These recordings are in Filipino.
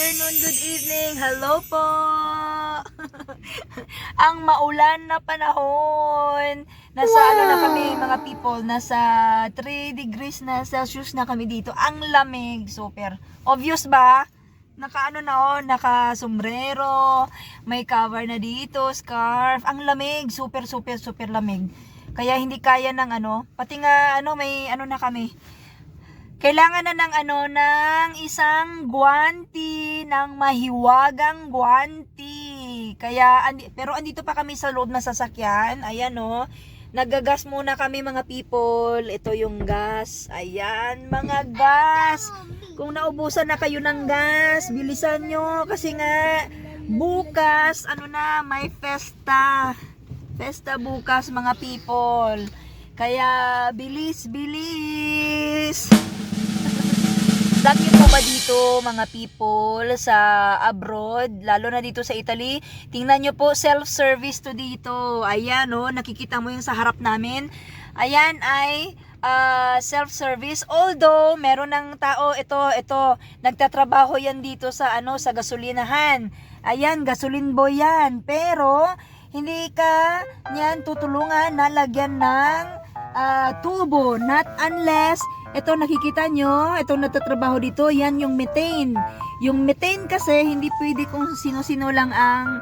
afternoon, good evening. Hello po. Ang maulan na panahon. Nasa ano na kami mga people, nasa 3 degrees na Celsius na kami dito. Ang lamig, super. Obvious ba? Naka naka sombrero, may cover na dito, scarf. Ang lamig, super lamig. Kaya hindi kaya ng pati nga may na kami. Kailangan na ng isang guwanti, ng mahiwagang guwanti. Kaya, pero andito pa kami sa loob ng sasakyan. Ayan nagagas muna kami mga people. Ito yung gas. Ayan, mga gas. Kung naubusan na kayo ng gas, bilisan nyo. Kasi nga, bukas, may festa. Festa bukas mga people. Kaya, bilis. Dami po ba dito mga people sa abroad, lalo na dito sa Italy? Tingnan nyo po, self-service to dito. Ayan nakikita mo yung sa harap namin. Ayan ay self-service. Although meron ng tao, ito nagtatrabaho yan dito sa sa gasolinahan. Ayan, gasoline boy yan. Pero hindi ka niyan tutulungan na lagyan ng tubo, not unless ito nakikita nyo, itong natatrabaho dito, yan yung methane. Yung methane kasi hindi pwede kung sino-sino lang ang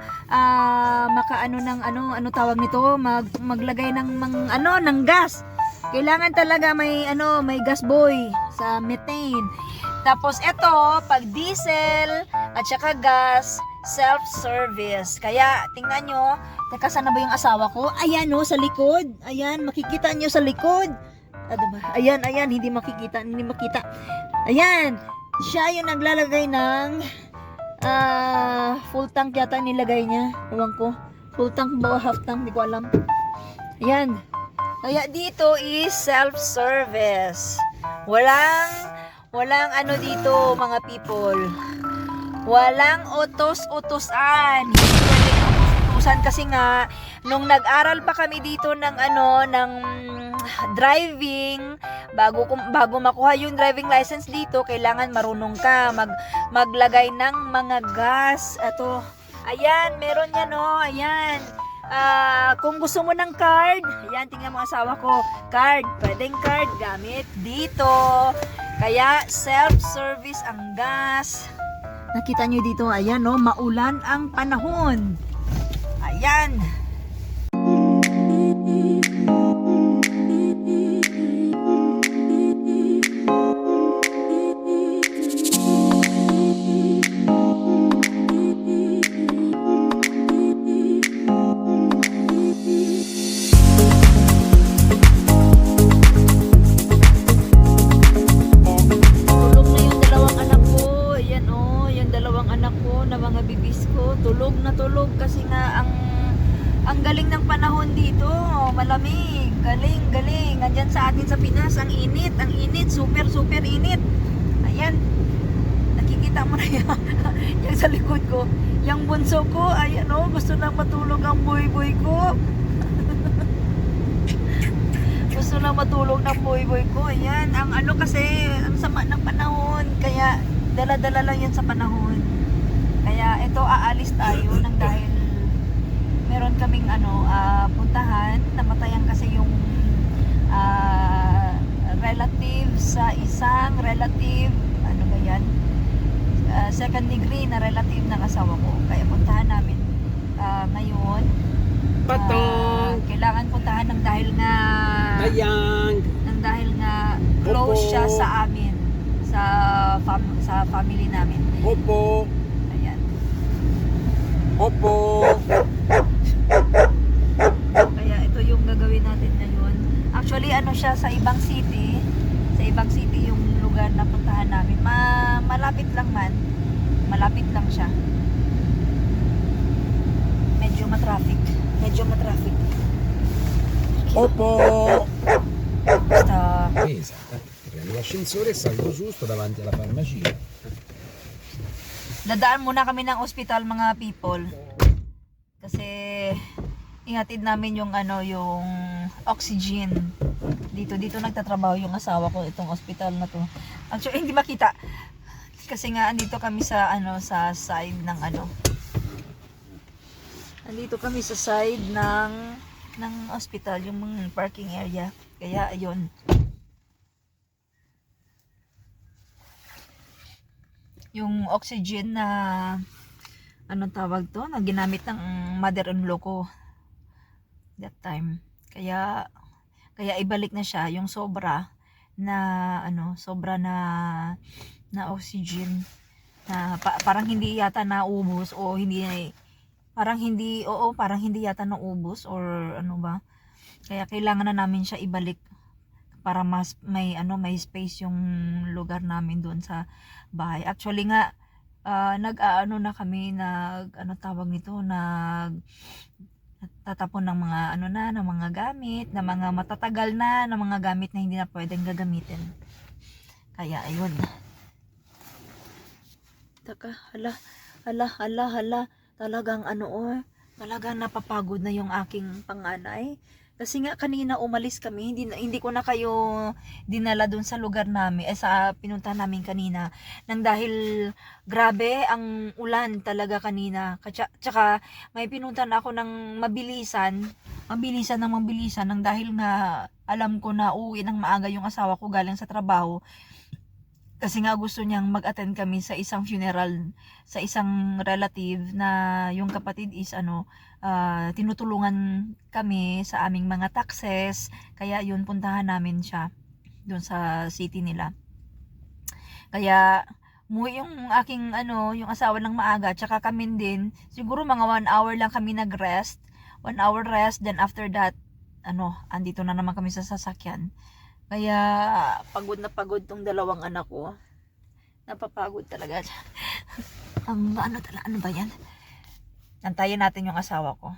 makaano ng tawag nito, maglagay ng ng gas. Kailangan talaga may gas boy sa methane. Tapos ito, pag diesel at saka gas, self-service. Kaya tingnan nyo, teka sana ba yung asawa ko? Ayan sa likod. Ayan, makikita nyo sa likod. Ayan, hindi makita. Ayan, siya yung naglalagay ng full tank yata nilagay niya. Ewan ko, full tank ba o half tank, hindi ko alam. Ayan, kaya dito is self-service. Walang dito mga people. Walang utos-utosan. Kasi nga nung nag-aral pa kami dito ng driving, bago makuha yung driving license dito, kailangan marunong ka maglagay ng mga gas. Ayan, meron yan ayan. Kung gusto mo ng card, ayan, tingnan mo asawa ko, card, pwedeng card gamit dito. Kaya self-service ang gas. Nakita nyo dito, ayan maulan ang panahon. Ayan. Tulog kasi nga ang galing ng panahon dito, malamig, galing. Andyan sa atin sa Pinas, ang init, super init. Ayan, nakikita mo na yan, yung sa likod ko, yung bunso ko, ayan gusto na matulog ang boy ko. Gusto na matulog ng boy ko. Ayan, ang kasi, ang sama ng panahon, kaya dala-dala lang yan sa panahon. Kaya ito aalis tayo nang dahil meron kaming puntahan. Namatayan kasi yung relative sa isang relative, ba yan? Second degree na relative ng asawa ko. Kaya puntahan namin ngayon. Kailangan puntahan ng dahil nga close siya sa amin, sa family namin. Opo. Kaya ito yung gagawin natin ngayon. Actually, siya sa ibang city. Sa ibang city yung lugar na puntahan namin. Malapit lang siya. Medyo matraffic. Opo. Basta. Prendi l'ascensore e salgo giusto davanti alla farmacia. Dadaan muna kami ng ospital mga people. Kasi ihatid namin yung yung oxygen. Dito nagtatrabaho yung asawa ko, itong ospital na to. Actually hindi makita. Kasi nga andito kami sa sa side ng andito kami sa side ng hospital, yung mga parking area. Kaya ayun. Yung oxygen na anong tawag to, na ginamit ng mother-in-law ko that time. Kaya ibalik na siya yung sobra na sobra na oxygen na parang hindi yata naubos o hindi parang hindi yata naubos or ano ba. Kaya kailangan na namin siya ibalik para mas may space yung lugar namin doon sa bahay. Actually nga na kami tawag nito, tatapon ng mga ng mga gamit, na mga matatagal na mga gamit na hindi na pwedeng gagamitin. Kaya ayun. Taka, hala, talagang talagang napapagod na yung aking panganay. Kasi nga kanina umalis kami, hindi ko na kayo dinala dun sa lugar namin, sa pinuntahan namin kanina. Nang dahil grabe ang ulan talaga kanina. Tsaka may pinuntahan ako ng mabilisan nang dahil nga alam ko na uuwi ng maaga yung asawa ko galing sa trabaho. Kasi nga gusto niyang mag-attend kami sa isang funeral sa isang relative na yung kapatid is tinutulungan kami sa aming mga taxes. Kaya yun, puntahan namin siya doon sa city nila. Kaya umuwi yung aking yung asawa ng maaga, tsaka kami din. Siguro mga 1 hour lang kami nag-rest. 1 hour rest, then after that andito na naman kami sa sasakyan. Kaya pagod na pagod tong dalawang anak ko. Napapagod talaga. Ano ba yan? Antayin natin yung asawa ko.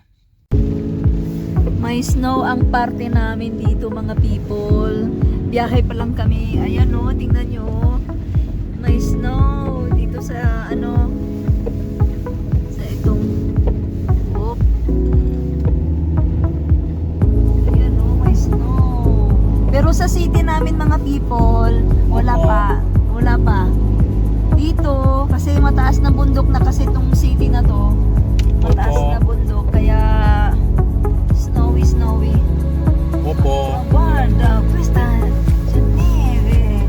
May snow ang parte namin dito, mga people. Biyahe pa lang kami. Ayan tingnan nyo. May snow dito sa sa itong ayan may snow. Pero sa city namin, mga people, wala pa. Dito, kasi mataas na bundok na kasi itong city na to. Mataas na bundok, kaya snowy. Opo. Guarda, questa c'è neve.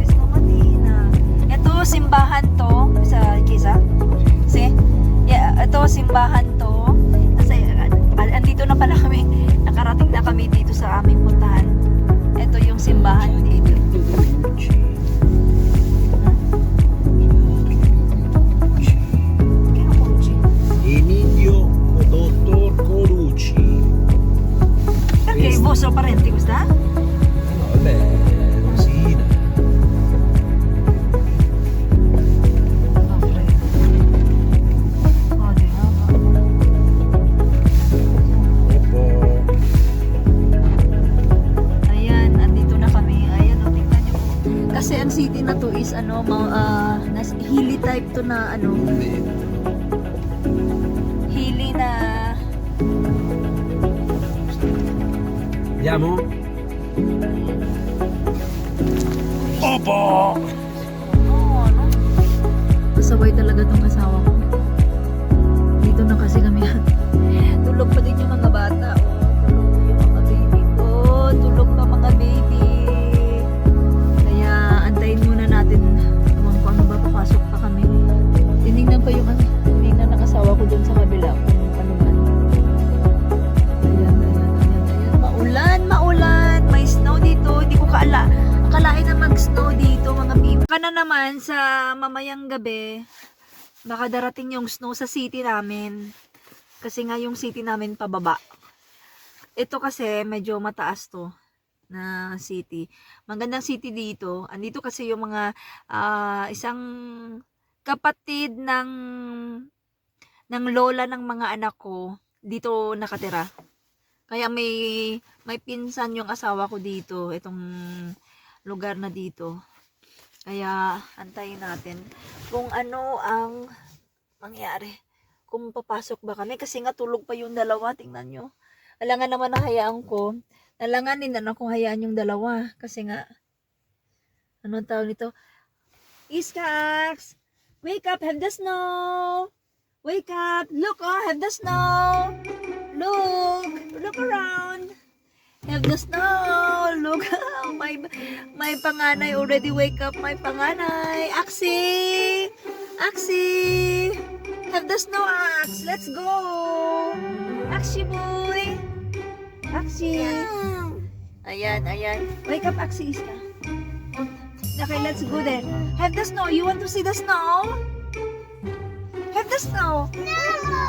Stamattina. Ito, simbahan to. Sa Kisa? See? Yeah, ito, simbahan to. Kasi, andito na pala kami. Nakarating na kami dito sa aming puntahan. Ito yung simbahan dito. Emilio Dottor Colucci. Perché il vostro parente questa? No, lei è cosina. Opo. Ayan, andito na kami. Ayan, tingnan nyo. Kasi ang city na to is hilly type to na hilly na. Andiamo? Opo! Kasabay talaga tong asawa ko. Dito na kasi kami. Tulog pa din yung mga bata. Tulog yung mga baby ko. Tulog pa mga baby. Kaya antayin muna natin. Ewan ko ano ba, papasok pa kami. Tinignan pa yung tinignan ng asawa ko dun sa kabila kung ano ba. Ayan. Maulan. May snow dito. Hindi ko akalain na mag-snow dito, mga people. Baka na naman sa mamayang gabi, baka darating yung snow sa city namin. Kasi nga yung city namin pababa. Ito kasi medyo mataas to na city. Magandang city dito. Andito kasi yung mga isang kapatid ng lola ng mga anak ko dito nakatira. Kaya may pinsan yung asawa ko dito, itong lugar na dito. Kaya antayin natin kung ano ang mangyari. Kung papasok ba kami, kasi nga tulog pa yung dalawa, tingnan nyo. Alangan naman na hayaan ko. Nalanganin na akong hayaan yung dalawa kasi nga Anong tawag nito? Iskax! Wake up, have the snow! Wake up! Look, oh, have the snow! Look around! Have the snow! Look, my panganay already wake up, my panganay! Axie! Axie! Have the snow, Ax! Let's go! Axie boy! Axie! Ayan. Wake up, Axie, Iska. Okay, let's go there. Have the snow. You want to see the snow? Have the snow. No!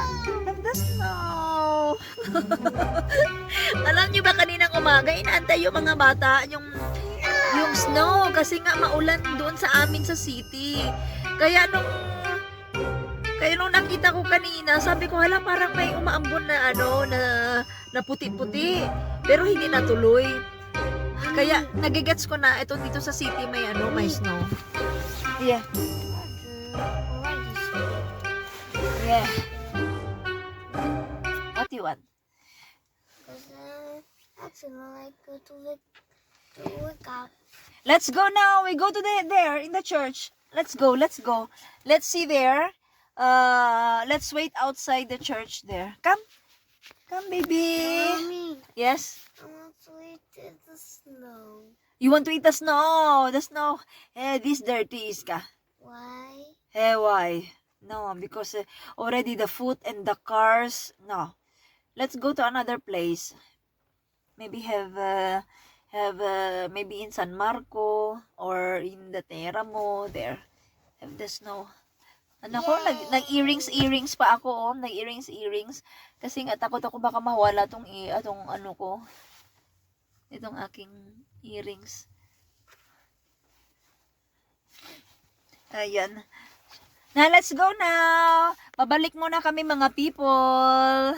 Have the snow. Alam niyo ba kaninang umaga, inaantay yung mga bata yung snow kasi nga maulan doon sa amin sa city. Kaya nung nakita ko kanina, sabi ko hala parang may umaambon na na puti-puti. Pero hindi natuloy. Kaya nagigets ko na ito dito sa city may snow. Yeah. Yeah. What do you want? Actually, I go to wake up. Let's go now. We go to there in the church. Let's go. Let's see there. Let's wait outside the church there. Come, baby. Mommy, Yes. I want to eat the snow. You want to eat the snow? The snow. This dirty Iska. Why? Why? No, because already the food and the cars. No. Let's go to another place. Maybe have maybe in San Marco or in the Teramo there. Have the snow. Ano ko, nag-earrings pa ako, oh. Nag-earrings. Kasi nga, takot ako baka mawala tong ano ko. Itong aking earrings. Ayan. Now, let's go now. Pabalik muna kami mga people.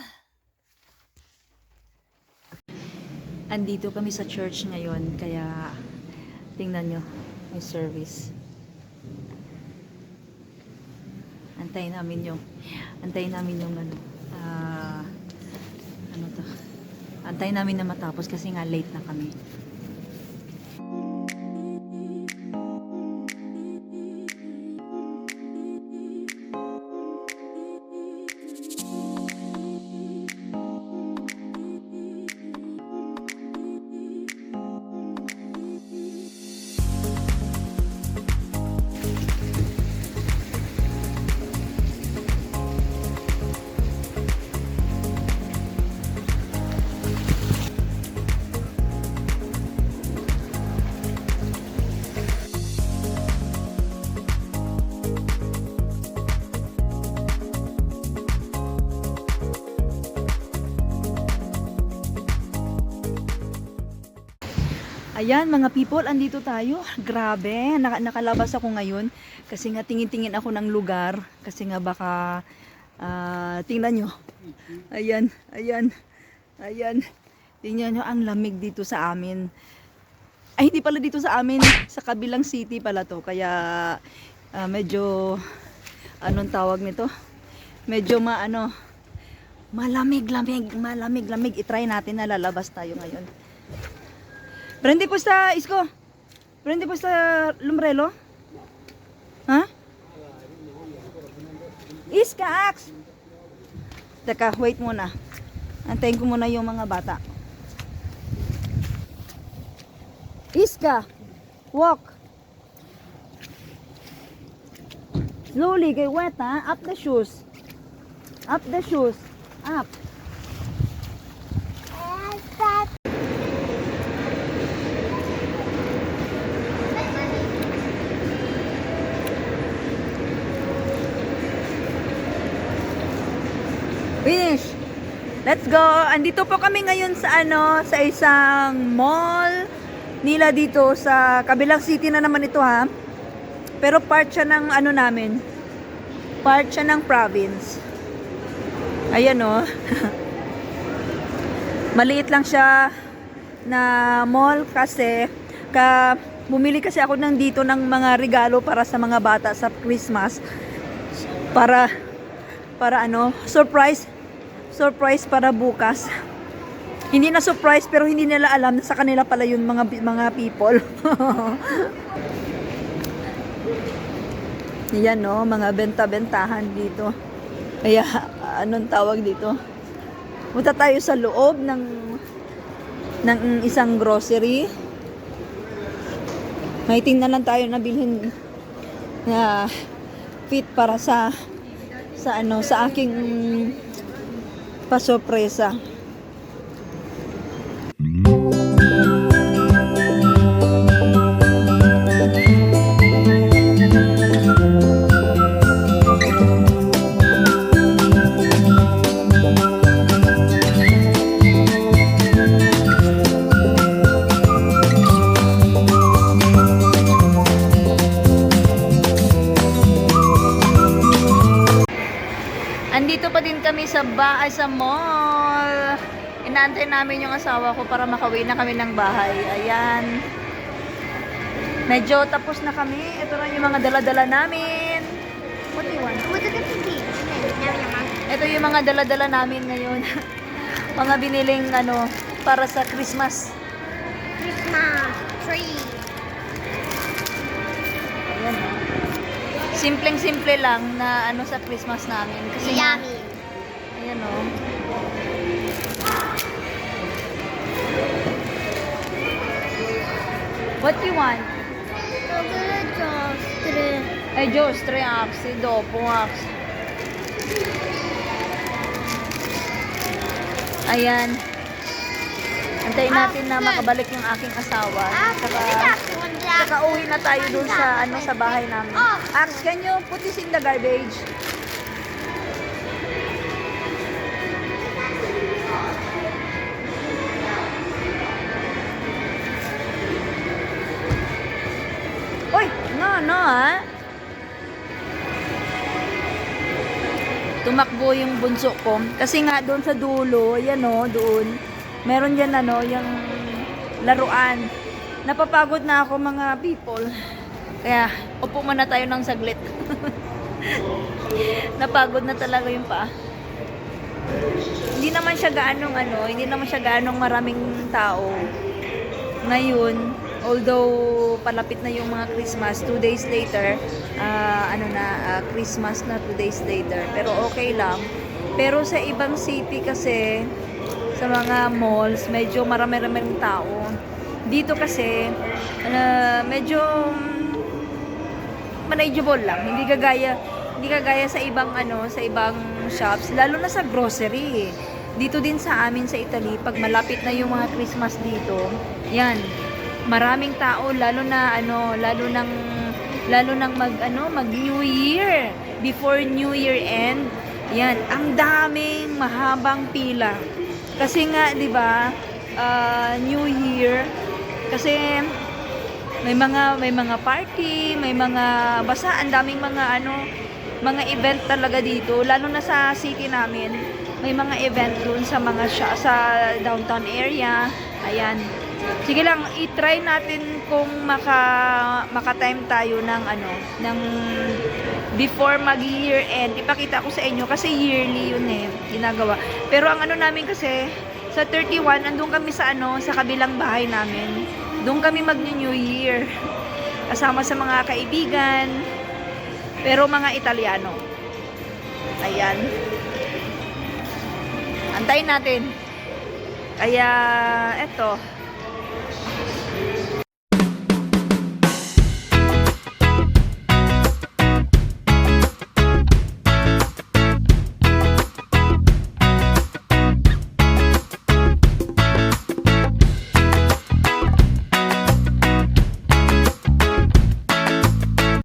Andito kami sa church ngayon, kaya tingnan nyo, may service. Antayin namin yung antayin namin na matapos kasi nga late na kami. Ayan mga people, andito tayo. Grabe, nakalabas ako ngayon kasi nga tingin-tingin ako ng lugar kasi nga baka tingnan nyo. Ayan. Tingnan nyo ang lamig dito sa amin. Ay, hindi pala dito sa amin, sa kabilang city pala to. Kaya medyo anong tawag nito? Medyo malamig. I-try natin na lalabas tayo ngayon. Prende po sa isko. Prende po sa lumbrelo. Ha? Iska, Ax. Teka, wait muna. Antayin ko muna yung mga bata. Iska, walk. Slowly, kay wet ha. Up the shoes. Up. Finish. Let's go. Andito po kami ngayon sa sa isang mall nila dito sa kabilang city na naman ito ha. Pero part siya ng namin. Part siya ng province. Ayan oh. Maliit lang siya na mall kasi bumili kasi ako dito ng mga regalo para sa mga bata sa Christmas. Para surprise para bukas. Hindi na surprise pero hindi nila alam na sa kanila pala yun mga people. Yan no, mga benta-bentahan dito. Kaya, anong tawag dito? Punta tayo sa loob ng isang grocery. May tingnan lang tayo na bilhin na fit para sa aking pasorpresa. Andito pa din kami sa mall. Inaantay namin yung asawa ko para makauwi na kami ng bahay. Ayan. Medyo tapos na kami. Ito na yung mga dala-dala namin. What do you want? Ito yung mga dala-dala namin ngayon. Mga biniling para sa Christmas. Christmas tree. Ayan. Simpleng-simple lang na sa Christmas namin. Kasi Yummy. ayan o. What do you want? Ay, Diyos, 3 aksi, dopo aksi. Ayan. Antayin natin na makabalik yung aking asawa. Saka uwi na tayo dun sa sa bahay namin. Ax, can you put this in the garbage? Uy, no ha. Tumakbo yung bunso ko. Kasi nga doon sa dulo, ayan o, doon. Meron dyan yung laruan. Napapagod na ako mga people. Kaya, upo muna tayo ng saglit. Napagod na talaga yung paa. Hindi naman siya gaanong maraming tao. Ngayon, although palapit na yung mga Christmas, 2 days later, Christmas na 2 days later. Pero okay lang. Pero sa ibang city kasi, sa mga malls, medyo marami-raming tao. Dito kasi, medyo manageable lang. Hindi kagaya sa ibang sa ibang shops, lalo na sa grocery. Dito din sa amin sa Italy, pag malapit na yung mga Christmas dito, yan, maraming tao, lalo nang mag New Year, before New Year end. Yan, ang daming mahabang pila. Kasi nga, 'di ba, New Year, kasi may mga party, basta ang daming mga event talaga dito, lalo na sa city namin. May mga event doon sa sa downtown area. Ayan. Sige lang, i-try natin kung maka-time tayo ng before mag-year end. Ipakita ko sa inyo kasi yearly yun ginagawa. Pero ang namin kasi sa 31 andun kami sa sa kabilang bahay namin. Doon kami mag-New Year. Kasama sa mga kaibigan. Pero mga Italiano. Ayan. Antayin natin. Kaya eto,